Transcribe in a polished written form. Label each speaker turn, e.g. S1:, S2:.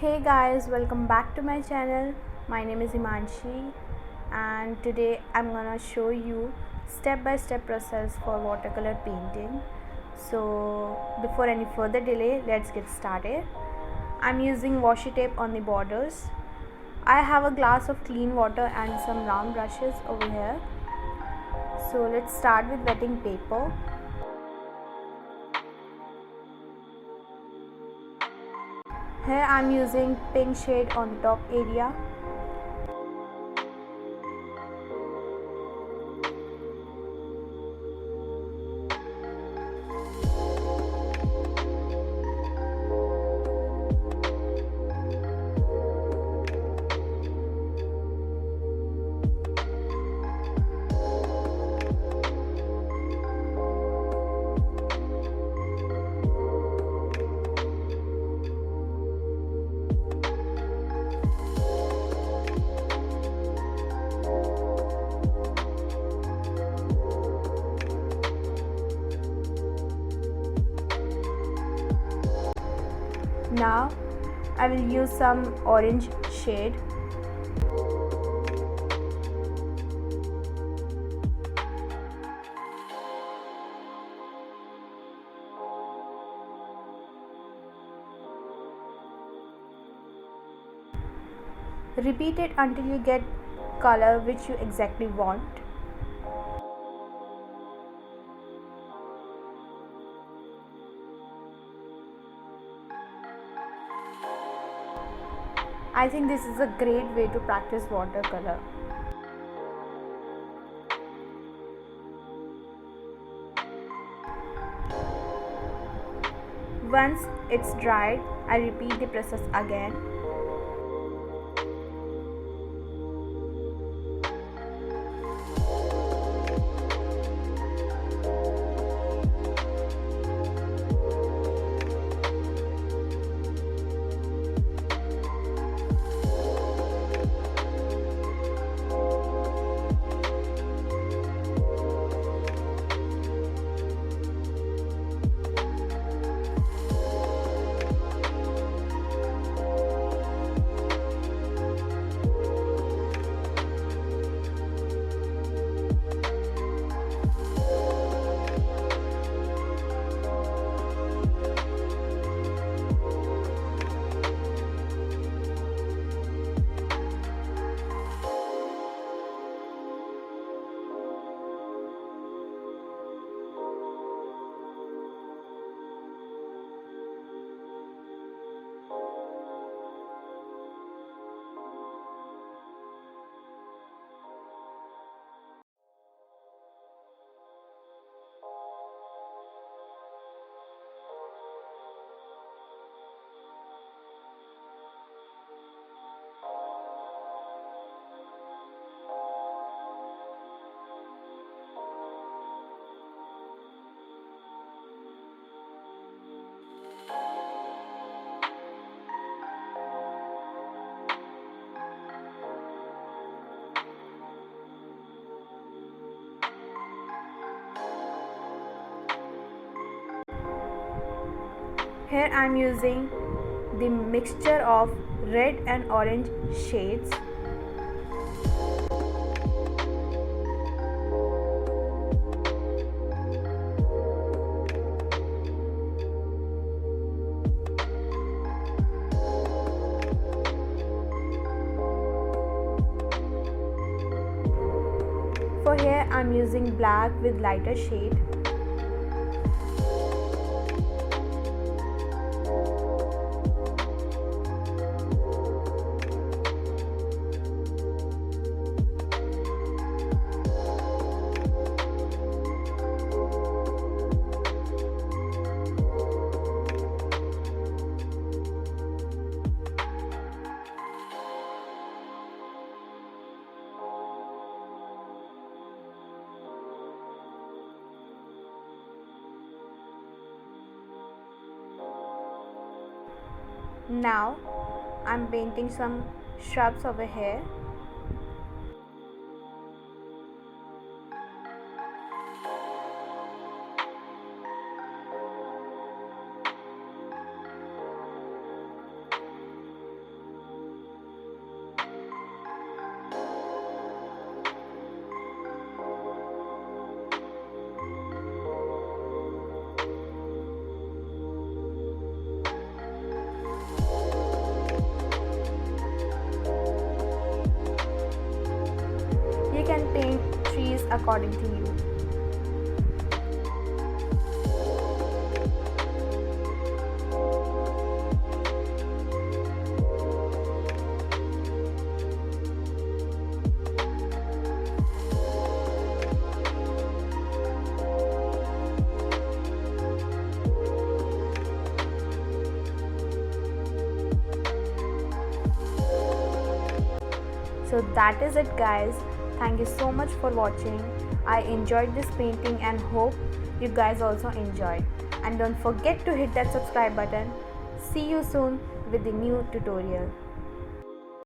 S1: Hey guys, welcome back to my channel. My name is Himanshi and today I'm gonna show you step-by-step process for watercolor painting. So before any further delay, let's get started. I'm using washi tape on the borders. I have a glass of clean water and some round brushes over here. So let's start with wetting paper. Here I'm using pink shade on the top area. Now I will use some orange shade. Repeat it until you get color which you exactly want. I think this is a great way to practice watercolor. Once it's dried, I repeat the process again. Here I am using the mixture of red and orange shades. For here I am using black with lighter shade. Now I'm painting some shrubs over here. according to you. So that is it guys. Thank you so much for watching. I enjoyed this painting and hope you guys also enjoyed. And don't forget to hit that subscribe button. See you soon with the new tutorial.